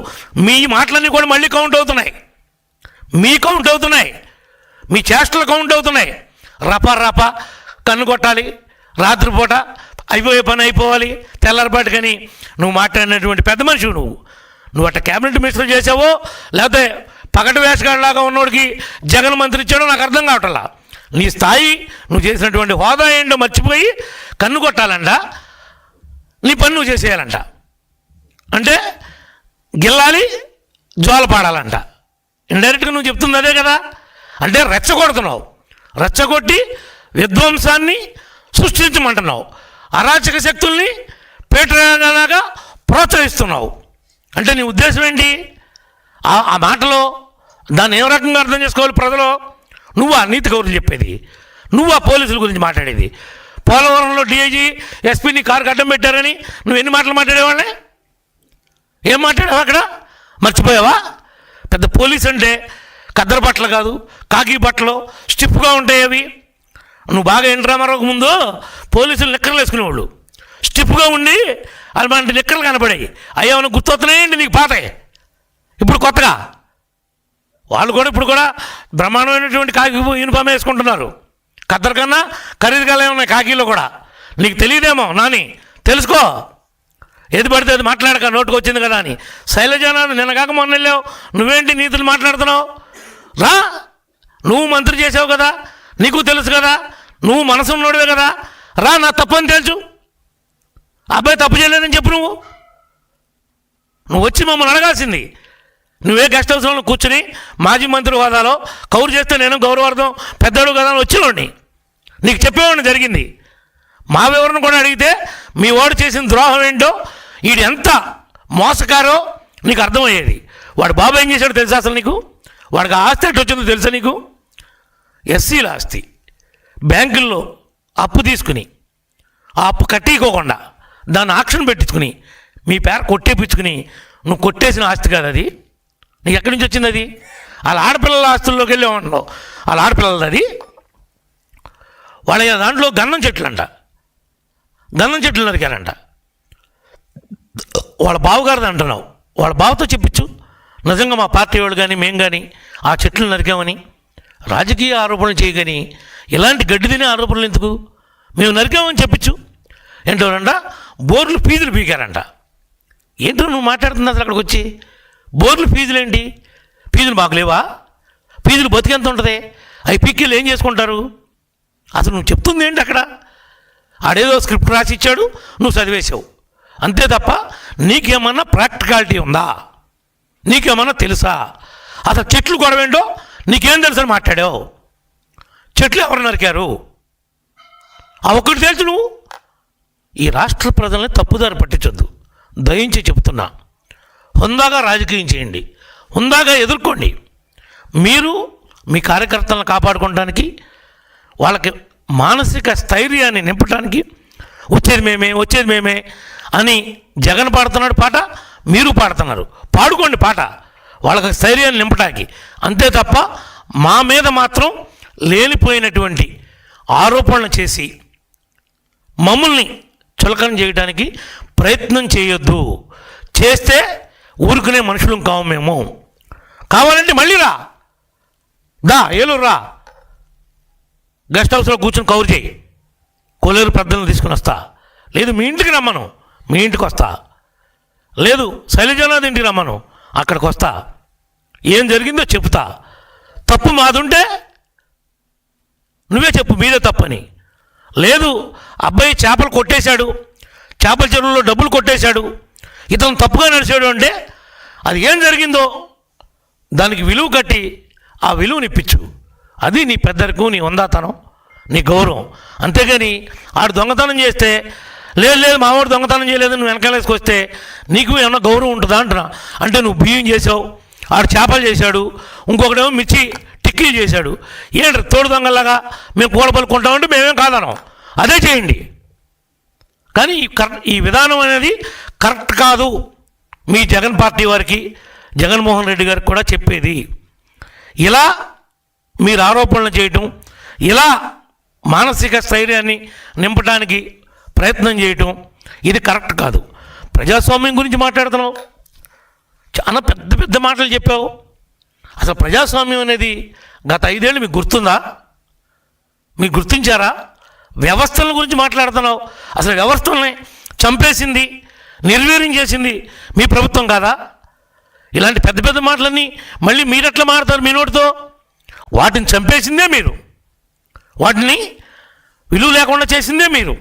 మీ మాటలన్నీ కూడా మళ్ళీ కౌంట్ అవుతున్నాయి, మీ కౌంట్ అవుతున్నాయి, మీ చేష్టలు కౌంట్ అవుతున్నాయి. రపా రపా కన్ను కొట్టాలి, రాత్రిపూట అయిపోయే పని అయిపోవాలి, తెల్లారిపాటు కానీ నువ్వు మాట్లాడినటువంటి పెద్ద మనిషివి. నువ్వు అట్లా క్యాబినెట్ మినిస్టర్ చేసావో లేకపోతే పగటి వేషగాడిలాగా ఉన్నోడికి జగన్ మంత్రి ఇచ్చాడో నాకు అర్థం కావట్లా. నీ స్థాయి, నువ్వు చేసినటువంటి హోదా ఏంటో మర్చిపోయి కన్ను కొట్టాలంట, నీ పని నువ్వు చేసేయాలంట, అంటే గిల్లాలి జోల పాడాలంట. ఇండైరెక్ట్గా నువ్వు చెప్తుంది అదే కదా. అంటే రెచ్చగొడుతున్నావు, రెచ్చగొట్టి విధ్వంసాన్ని సృష్టించమంటున్నావు, అరాచక శక్తుల్ని పేటలాగా ప్రోత్సహిస్తున్నావు. అంటే నీ ఉద్దేశం ఏంటి? ఆ మాటలో దాన్ని ఏ రకంగా అర్థం చేసుకోవాలి ప్రజలు? నువ్వు ఆ నీతి కౌరులు చెప్పేది, నువ్వు ఆ పోలీసుల గురించి మాట్లాడేది, పోలవరంలో డిఐజీ ఎస్పీని కారుకి అడ్డం పెట్టారని నువ్వు ఎన్ని మాటలు మాట్లాడేవాళ్ళే? ఏం మాట్లాడావు అక్కడ? మర్చిపోయావా? పెద్ద పోలీస్ అంటే కద్దరు బట్టలు కాదు, కాకి బట్టలు స్టిఫ్గా ఉంటాయి అవి. నువ్వు బాగా ఎన్టీ రామారావుకు ముందు పోలీసులు నిక్కర్లు వేసుకునేవాళ్ళు, స్టిఫ్గా ఉండి అలాంటి నిక్కర్లు కనపడాయి. అయ్యా నువ్వు గుర్తొస్తున్నాయండి నీకు పాతే. ఇప్పుడు కొత్తగా వాళ్ళు కూడా ఇప్పుడు కూడా బ్రహ్మాండమైనటువంటి కాకి యూనిఫామ్ వేసుకుంటున్నారు, కద్దరు కన్నా ఖరీదుగానే ఉన్నాయి కాకీలో కూడా. నీకు తెలియదేమో నాని, తెలుసుకో. ఏది పడితే అది మాట్లాడక నోటుకు వచ్చింది కదా అని. శైలజానాథ్ నిన్న కాక మొన్న వెళ్ళావు, నువ్వేంటి నీతులు మాట్లాడుతున్నావు? రా, నువ్వు మంత్రి చేసావు కదా, నీకు తెలుసు కదా, నువ్వు మనసు ఉన్నోడివే కదా, రా, నా తప్పని తెలుసు. అబ్బాయి తప్పు చేయలేదని చెప్పు. నువ్వు వచ్చి మమ్మల్ని అడగాల్సింది. నువ్వే గెస్ట్ హౌస్లో కూర్చుని మాజీ మంత్రి హోదాలో కౌరు చేస్తే నేను గౌరవార్థం పెద్దోడు కదా అని వచ్చినోడిని, నీకు చెప్పేవాడిని జరిగింది. మా వివరణ కూడా అడిగితే మీ వాడు చేసిన ద్రోహం ఏంటో, వీడు ఎంత మోసకారో నీకు అర్థమయ్యేది. వాడు బాబు ఏం చేశాడో తెలుసా అసలు నీకు? వాడికి ఆస్తి ఎట్టు వచ్చిందో తెలుసా నీకు? ఎస్సీల ఆస్తి బ్యాంకుల్లో అప్పు తీసుకుని ఆ అప్పు కట్టికోకుండా దాన్ని ఆక్షన్ పెట్టించుకుని మీ పేరు కొట్టేపించుకుని నువ్వు కొట్టేసిన ఆస్తి కాదు అది. నీకు ఎక్కడి నుంచి వచ్చింది అది? వాళ్ళ ఆడపిల్లల ఆస్తుల్లోకి వెళ్ళే ఉండవు, వాళ్ళ ఆడపిల్లలది అది. వాళ్ళ దాంట్లో గంధం చెట్లు అంట, గంధం చెట్లు నరికారంట. వాళ్ళ బావగారిది అంటున్నావు, వాళ్ళ బావతో చెప్పించు నిజంగా మా పార్టీ వాళ్ళు కానీ మేము కానీ ఆ చెట్లు నరికామని. రాజకీయ ఆరోపణలు చేయగాని ఇలాంటి గడ్డి తినే ఆరోపణలు ఎందుకు? మేము నరికామని చెప్పించు. ఏంటోనంట బోర్లు ఫీజులు పీకారంట. ఏంటో నువ్వు మాట్లాడుతున్నా అసలు అక్కడికి వచ్చి? బోర్లు ఫీజులు ఏంటి? ఫీజులు మాకు లేవా? ఫీజులు బతికెంత ఉంటుంది? అవి పీక్కిలు ఏం చేసుకుంటారు? అసలు నువ్వు చెప్తుంది ఏంటి అక్కడ? ఆడేదో స్క్రిప్ట్ రాసి ఇచ్చాడు, నువ్వు చదివేసావు అంతే తప్ప నీకేమన్నా ప్రాక్టికాలిటీ ఉందా? నీకేమన్నా తెలుసా? అసలు చెట్లు గొడవేంటో నీకేం తెలుసు అని మాట్లాడావు. చెట్లు ఎవరు నరికారు ఆ ఒక్కటి తెలుసు. నువ్వు ఈ రాష్ట్ర ప్రజల్ని తప్పుదారి పట్టించొద్దు, దయించి చెబుతున్నా. హుందాగా రాజకీయం చేయండి, హుందాగా ఎదుర్కోండి. మీరు మీ కార్యకర్తలను కాపాడుకోవడానికి, వాళ్ళకి మానసిక స్థైర్యాన్ని నింపడానికి వచ్చేది మేమే అని జగన్ పాడుతున్నాడు పాట, మీరు పాడుతున్నారు. పాడుకోండి పాట, వాళ్ళకి స్థైర్యాన్ని నింపడానికి. అంతే తప్ప మా మీద మాత్రం లేనిపోయినటువంటి ఆరోపణలు చేసి మమ్మల్ని చులకన చేయడానికి ప్రయత్నం చేయొద్దు. చేస్తే ఊరుకునే మనుషులం కావు మేము. కావాలంటే మళ్ళీ రా, ఏలూరు రా, గెస్ట్ హౌస్లో కూర్చొని కౌరు చేయి, కొలేరు పెద్దలను తీసుకుని వస్తా. లేదు మీ ఇంటికి రమ్మను, మీ ఇంటికి వస్తా. లేదు శైలజానాథ్ ఇంటికి రమ్మను, అక్కడికి వస్తా. ఏం జరిగిందో చెప్తా. తప్పు మాదుంటే నువ్వే చెప్పు మీదే తప్పని. లేదు అబ్బాయి చేపలు కొట్టేశాడు, చేపల చెరువులో డబ్బులు కొట్టేశాడు, ఇతను తప్పుగా నడిచాడు అంటే అది ఏం జరిగిందో దానికి విలువ కట్టి ఆ విలువని ఇప్పించు. అది నీ పెద్దరికం, నీ ఉందాతనం, నీ గౌరవం. అంతేగాని ఆడు దొంగతనం చేస్తే లేదు మావాడు దొంగతనం చేయలేదు నువ్వు వెనకాలేసుకొస్తే నీకు ఏమన్నా గౌరవం ఉంటుందా అంటున్నా. అంటే నువ్వు బియ్యం చేసావు, ఆడు చేపలు చేశాడు, ఇంకొకటేమో మిర్చి టిక్కీలు చేశాడు. ఏంటి తోడు దొంగలాగా మేము కూడ పలుకుంటామంటే మేమేం కాదనం, అదే చేయండి. కానీ ఈ విధానం అనేది కరెక్ట్ కాదు. మీ జగన్ పార్టీ వారికి, జగన్మోహన్ రెడ్డి గారికి కూడా చెప్పేది, ఇలా మీరు ఆరోపణలు చేయటం, ఇలా మానసిక స్థైర్యాన్ని నింపడానికి ప్రయత్నం చేయటం ఇది కరెక్ట్ కాదు. ప్రజాస్వామ్యం గురించి మాట్లాడుతున్నావు, చాలా పెద్ద పెద్ద మాటలు చెప్పావు. అసలు ప్రజాస్వామ్యం అనేది గత 5 ఏళ్ళు మీకు గుర్తుందా? మీకు గుర్తించారా? వ్యవస్థల గురించి మాట్లాడుతున్నావు. అసలు వ్యవస్థల్ని చంపేసింది, నిర్వీర్యం చేసింది మీ ప్రభుత్వం కాదా? ఇలాంటి పెద్ద పెద్ద మాటలన్నీ మళ్ళీ మీరెట్లా మాట్లాడతారు మీ నోటితో? వాటిని చంపేసిందే మీరు, వాటిని విలువ లేకుండా చేసిందే మీరు.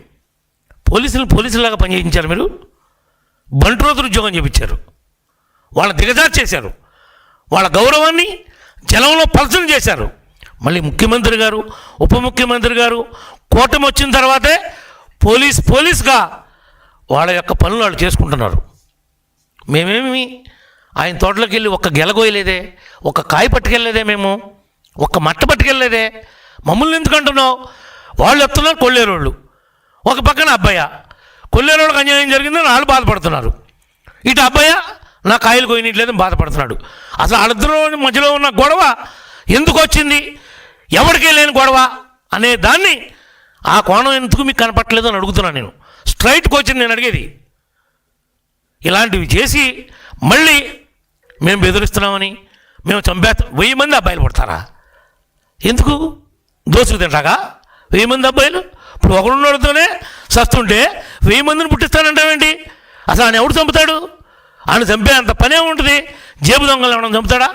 పోలీసులాగా పనిచేయించారు మీరు. బంట్రోతులు ఉద్యోగం చేయించారు, వాళ్ళని దిగజారు చేశారు, వాళ్ళ గౌరవాన్ని జనంలో పలచన చేశారు. మళ్ళీ ముఖ్యమంత్రి గారు, ఉప ముఖ్యమంత్రి గారు కూటమి వచ్చిన తర్వాతే పోలీస్గా వాళ్ళ యొక్క పనులు వాళ్ళు చేసుకుంటున్నారు. మేమేమి ఆయన తోటలోకి వెళ్ళి ఒక్క గెలగోయలేదే, ఒక్క కాయ పట్టుకెళ్ళలేదే, మేము ఒక్క మట్ట పట్టుకెళ్ళలేదే. మమ్మల్ని ఎందుకు అంటున్నావు? వాళ్ళు ఎత్తున్నారు కొల్లేరోళ్ళు, ఒక పక్కన అబ్బాయ కొల్లేరోళ్ళకి అన్యాయం జరిగిందని వాళ్ళు బాధపడుతున్నారు, ఇటు అబ్బాయ నా కాయలు కోయనట్లేదని బాధపడుతున్నాడు. అసలు వాళ్ళిద్దరూ మధ్యలో ఉన్న గొడవ ఎందుకు వచ్చింది, ఎవరికే లేని గొడవ అనే దాన్ని, ఆ కోణం ఎందుకు మీకు కనపట్టలేదు అని అడుగుతున్నాను నేను. స్ట్రైట్కి వచ్చింది నేను అడిగేది. ఇలాంటివి చేసి మళ్ళీ మేము బెదిరిస్తున్నామని, మేము చంపేస్తాం. 1000 మంది అబ్బాయిలు పుడతారా? ఎందుకు? దోసుకు తింటాగా 1000 మంది అబ్బాయిలు? ఇప్పుడు ఒకడున్నోడితోనే సస్తుంటే 1000 మందిని పుట్టిస్తానంటావేంటి? అసలు ఆయన ఎవడు చంపుతాడు? ఆయన చంపే అంత పనే ఉంటుంది. జేబు దొంగలు ఎవడం చంపుతాడా?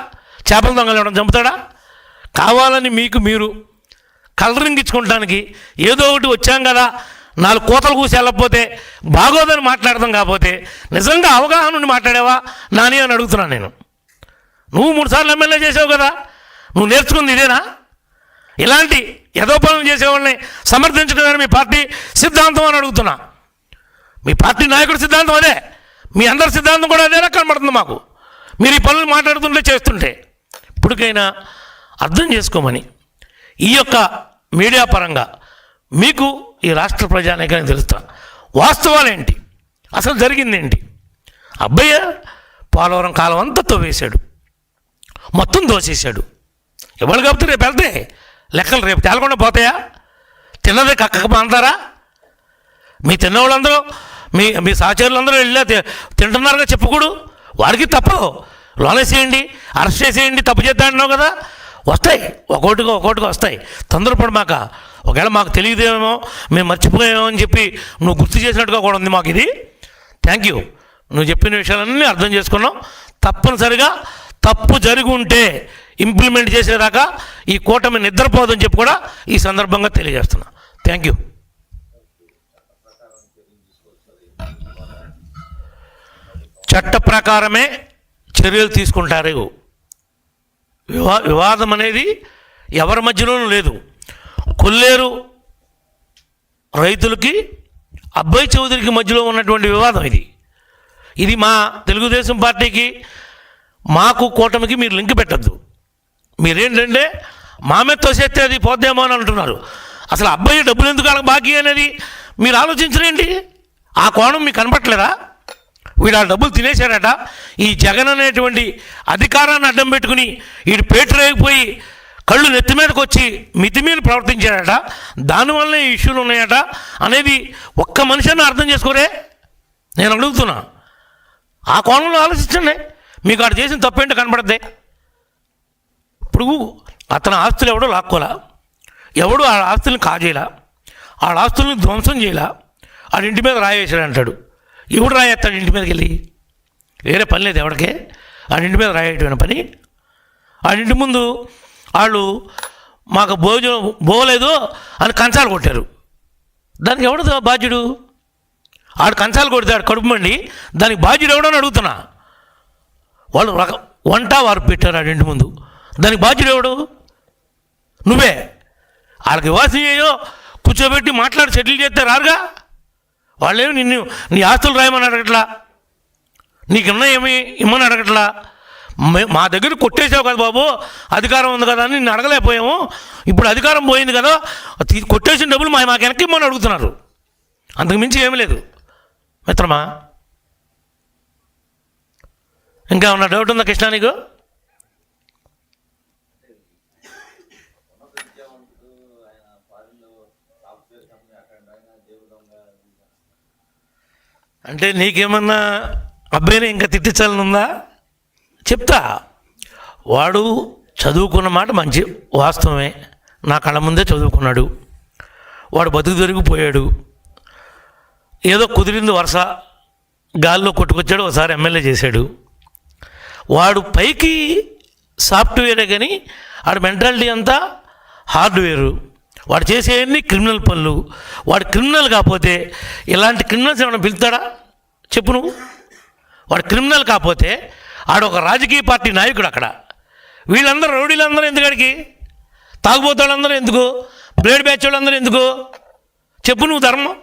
చేపల దొంగలు ఎవడం చంపుతాడా? కావాలని మీకు మీరు కలరింగ్ ఇచ్చుకోవడానికి ఏదో ఒకటి వచ్చాం కదా, 4 కోతలు కూసి వెళ్ళకపోతే బాగోదని మాట్లాడదాం. కాకపోతే నిజంగా అవగాహన నుండి మాట్లాడావా నాని అని అడుగుతున్నాను నేను. నువ్వు 3 సార్లు ఎమ్మెల్యే చేసావు కదా, నువ్వు నేర్చుకుంది ఇదేనా? ఇలాంటి యథోపనం చేసేవాళ్ళని సమర్థించడం మీ పార్టీ సిద్ధాంతం అని అడుగుతున్నా. మీ పార్టీ నాయకుడి సిద్ధాంతం అదే, మీ అందరి సిద్ధాంతం కూడా అదే కనబడుతుంది మాకు. మీరు ఈ పనులు మాట్లాడుతుంటే చేస్తుంటే. ఇప్పటికైనా అర్థం చేసుకోమని ఈ యొక్క మీడియా పరంగా మీకు ఈ రాష్ట్ర ప్రజానీకానికి తెలుస్తా వాస్తవాలేంటి, అసలు జరిగిందేంటి. అబ్బయ్య పోలవరం కాలం అంతా తవ్వేశాడు, మొత్తం దోసేశాడు. ఇవాళ కాబట్టి రేపు వెళ్తే లెక్కలు రేపు తేలకుండా పోతాయా? తిన్నదే కక్కక అంటారా? మీ తిన్నవాళ్ళందరూ మీ సహచరులందరూ వెళ్ళా తింటున్నారుగా చెప్పకూడదు. వాడికి తప్పదు, లోనేసేయండి, అరెస్ట్ చేసేయండి, తప్పు చేద్దాంటున్నావు కదా. వస్తాయి, ఒక్కోటిగా వస్తాయి. తొందరపడమాక. ఒకవేళ మాకు తెలియదేమో, మేము మర్చిపోయామో అని చెప్పి నువ్వు గుర్తు చేసినట్టుగా కూడా ఉంది మాకు ఇది. Thank you. నువ్వు చెప్పిన విషయాలన్నీ అర్థం చేసుకున్నాం. తప్పనిసరిగా తప్పు జరిగి ఉంటే ఇంప్లిమెంట్ చేసేదాకా ఈ కూటమి నిద్రపోదని చెప్పి కూడా ఈ సందర్భంగా తెలియజేస్తున్నా. Thank you. చట్ట ప్రకారమే చర్యలు తీసుకుంటారు. వివాదం అనేది ఎవరి మధ్యలోనూ లేదు. కొల్లేరు రైతులకి అబ్బాయి చౌదరికి మధ్యలో ఉన్నటువంటి వివాదం ఇది మా తెలుగుదేశం పార్టీకి, మాకు కూటమికి మీరు లింక్ పెట్టద్దు. మీరేంటంటే మా మీద తోసేస్తే అది పోద్దేమో అని అంటున్నారు. అసలు అబ్బాయి డబ్బులు ఎందుకు వాళ్ళకి బాకీ అనేది మీరు ఆలోచించరేంటి? ఆ కోణం మీకు కనపట్లేదా? వీడు ఆ డబ్బులు తినేశారట. ఈ జగన్ అనేటువంటి అధికారాన్ని అడ్డం పెట్టుకుని వీడు పేటరేగిపోయి కళ్ళు నెత్తి మీదకి వచ్చి మితిమీరి ప్రవర్తించాడట. దానివల్లనే ఈ ఇష్యూలు ఉన్నాయట అనేది ఒక్క మనిషిని అర్థం చేసుకోరే. నేను అడుగుతున్నా, ఆ కోణంలో ఆలోచించండి. మీకు ఆడు చేసిన తప్పేంటో కనపడద్దే. ఇప్పుడు అతని ఆస్తులు ఎవడో లాక్కోలా, ఎవడు ఆ ఆస్తుల్ని కాజేలా, ఆ ఆస్తుల్ని ధ్వంసం చేయాల, ఆడింటి మీద రాయేసాడు అంటాడు. ఎవడు రాయేస్తాడు ఇంటి మీదకి వెళ్ళి? వేరే పని లేదు ఎవడికే ఆడింటి మీద రాయేయటమైన పని. ఆడింటి ముందు వాళ్ళు మాకు భోజనం పోలేదు అని కంచాలు కొట్టారు. దానికి ఎవడు బాధ్యుడు? ఆడు కంచాలు కొడతాడు కడుపు మండి, దానికి బాధ్యుడు ఎవడని అడుగుతున్నా. వాళ్ళు వంట వారు పెట్టారు ఆడింటి ముందు, దానికి బాధ్యుడు ఎవడు? నువ్వే. వాళ్ళకి ఇవ్వాల్సిన చేయో కూర్చోబెట్టి మాట్లాడి సెటిల్ చేస్తే రారుగా. వాళ్ళేమి నిన్ను నీ ఆస్తులు రాయమని అడగట్లా, నీకున్నా ఏమి ఇమ్మని అడగట్లా. మా దగ్గర కొట్టేసావు కదా బాబు, అధికారం ఉంది కదా అని నిన్ను అడగలేకపోయాము. ఇప్పుడు అధికారం పోయింది కదా, కొట్టేసిన డబ్బులు మాకు వెనక్కి ఇమ్మని అడుగుతున్నారు. అంతకుమించి ఏమీ లేదు మిత్రమా. ఇంకా ఉన్న డౌట్ ఉందా కృష్ణ నీకు? అంటే నీకేమన్నా అబ్బాయిని ఇంకా తిట్టించాలని ఉందా? చెప్తా. వాడు చదువుకున్న మాట మంచి వాస్తవమే, నా కళ్ళ ముందే చదువుకున్నాడు. వాడు బతుకు దొరికిపోయాడు. ఏదో కుదిరింది వరుస, గాల్లో కొట్టుకొచ్చాడు, ఒకసారి ఎమ్మెల్యే చేశాడు. వాడు పైకి సాఫ్ట్వేరే కానీ వాడి మెంటాలిటీ అంతా హార్డ్వేరు. వాడు చేసేవన్నీ క్రిమినల్ పనులు. వాడు క్రిమినల్ కాకపోతే ఇలాంటి క్రిమినల్స్ ఏమైనా పిలుస్తాడా చెప్పు నువ్వు? వాడు క్రిమినల్ కాకపోతే ఆడు ఒక రాజకీయ పార్టీ నాయకుడు. అక్కడ వీళ్ళందరూ రౌడీలందరూ ఎందుకడికి, తాగుబోతాళ్ళందరూ ఎందుకు, బ్లేడ్ బ్యాచ్ వాళ్ళందరూ ఎందుకు చెప్పు నువ్వు? ధర్మం.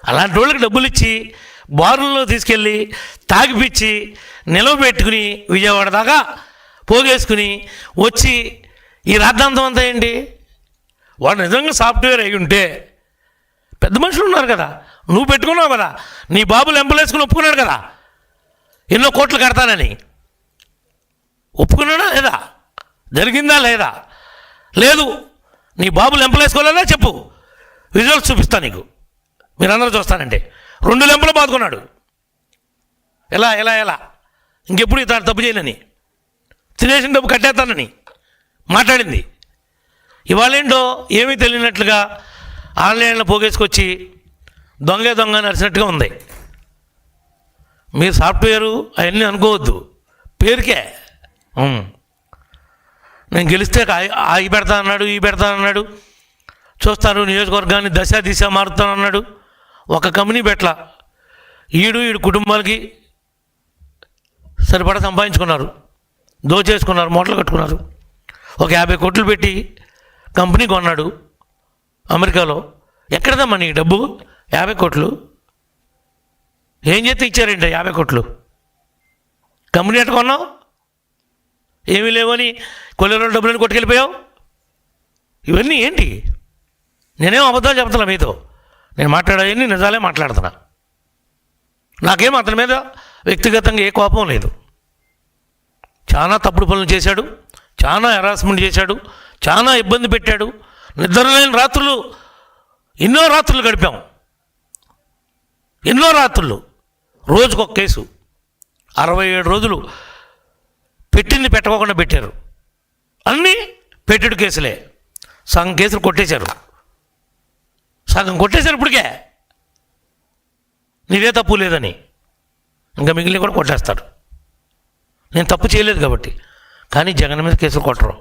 అలాంటి వాళ్ళకి డబ్బులు ఇచ్చి బారుల్లో తీసుకెళ్ళి తాగిపిచ్చి నిలవబెట్టుకుని విజయవాడ దాకా పోగేసుకుని వచ్చి ఈ రాద్ధాంతం అంతా ఏంటి? వాడు నిజంగా సాఫ్ట్వేర్ అయి ఉంటే పెద్ద మనుషులు ఉన్నారు కదా, నువ్వు పెట్టుకున్నావు కదా, నీ బాబులు ఎంపలేసుకుని ఒప్పుకున్నాడు కదా ఎన్నో కోట్లు కడతానని. ఒప్పుకున్నాడా లేదా? జరిగిందా లేదా? లేదు. నీ బాబులు ఎంపలేసుకోలేదా చెప్పు, విజువల్స్ చూపిస్తా నీకు, మీరందరూ చూస్తానంటే. 2 లెంపలు బాదుకున్నాడు. ఎలా ఎలా ఎలా ఇంకెప్పుడు ఇతను తప్పు చేయనని, తినేసిన డబ్బు కట్టేస్తానని మాట్లాడింది. ఇవాళేంటో ఏమీ తెలియనట్లుగా ఆన్లైన్లో పోగేసుకొచ్చి దొంగ నడిచినట్టుగా ఉంది. మీరు సాఫ్ట్వేరు అవన్నీ అనుకోవద్దు, పేరుకే. నేను గెలిస్తే ఈ పెడతా అన్నాడు, ఈ పెడతా అన్నాడు, చూస్తారు నియోజకవర్గాన్ని దిశ మారుతానన్నాడు. ఒక కంపెనీ పెట్టలా. ఈడు కుటుంబాలకి సరిపడా సంపాదించుకున్నారు, దోచేసుకున్నారు, మూటలు కట్టుకున్నారు. ఒక 50 కోట్లు పెట్టి కంపెనీ కొన్నాడు అమెరికాలో. ఎక్కడదమ్మా నీకు డబ్బు? 50 కోట్లు ఏం చేస్తే ఇచ్చారండి 50 కోట్లు? కంపెనీ ఎట్ట కొన్నావు? ఏమీ లేవని కొల్లేరు డబ్బులను కొట్టుకెళ్ళిపోయావు. ఇవన్నీ ఏంటి? నేనేం అబద్ధాలు చెప్తున్నా మీతో, నేను మాట్లాడేవన్నీ నిజాలే మాట్లాడుతున్నా. నాకేం అతని మీద వ్యక్తిగతంగా ఏ కోపం లేదు. చాలా తప్పుడు పనులు చేశాడు, చాలా హెరాస్మెంట్ చేశాడు, చాలా ఇబ్బంది పెట్టాడు. నిద్రలేని రాత్రులు, ఎన్నో రాత్రులు గడిపాం, ఎన్నో రాత్రులు. రోజుకొక కేసు, 67 రోజులు పెట్టింది పెట్టకోకుండా పెట్టారు. అన్నీ పెట్టెడు కేసులే. సగం కేసులు కొట్టేశారు, సగం కొట్టేశారు ఇప్పటికే, నీదే తప్పు లేదని. ఇంకా మిగిలిన కూడా కొట్టేస్తారు. నేను తప్పు చేయలేదు కాబట్టి. కానీ జగన్ మీద కేసులు కొట్టరు.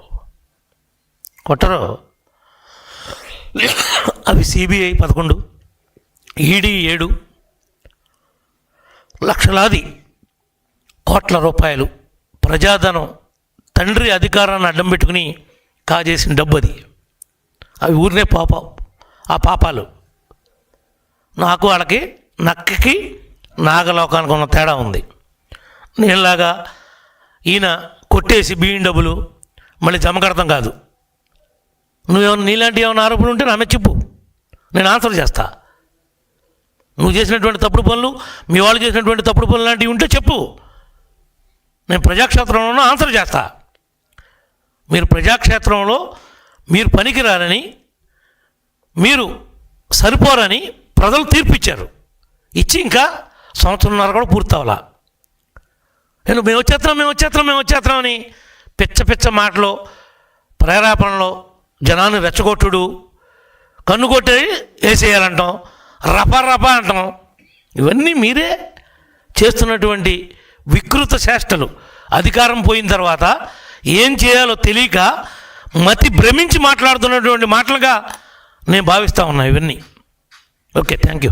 అవి సిబిఐ 11, ఈడీ 7, లక్షలాది కోట్ల రూపాయలు ప్రజాధనం, తండ్రి అధికారాన్ని అడ్డం పెట్టుకుని కాజేసిన డబ్బు అది. అవి ఊరినే ఆ పాపాలు. నాకు వాళ్ళకి నక్కకి నాగలోకానికి ఉన్న తేడా ఉంది. నేనులాగా ఈయన కొట్టేసి బియ్యం డబ్బులు మళ్ళీ జమ కడతాం కాదు. నువ్వేమన్నా నీలాంటి ఏమైనా ఆరోపణలు ఉంటే నా మీద చెప్పు, నేను ఆన్సర్ చేస్తా. నువ్వు చేసినటువంటి తప్పుడు పనులు, మీ వాళ్ళు చేసినటువంటి తప్పుడు పనులు లాంటివి ఉంటే చెప్పు, నేను ప్రజాక్షేత్రంలో ఆన్సర్ చేస్తా. మీరు ప్రజాక్షేత్రంలో మీరు పనికిరారని, మీరు సరిపోరని ప్రజలు తీర్పు ఇచ్చారు. ఇచ్చి ఇంకా 1.5 సంవత్సరం కూడా పూర్తవలా. నేను మేము వచ్చేస్తున్నాం అని పిచ్చ మాటలు, ప్రేరేపణలో జనాన్ని రెచ్చగొట్టుడు, కన్ను కొట్టి వేసేయాలంటాం, రప అంటాం. ఇవన్నీ మీరే చేస్తున్నటువంటి వికృత చేష్టలు. అధికారం పోయిన తర్వాత ఏం చేయాలో తెలియక మతి భ్రమించి మాట్లాడుతున్నటువంటి మాటలుగా నేను భావిస్తూ ఉన్నా ఇవన్నీ. Okay, thank you.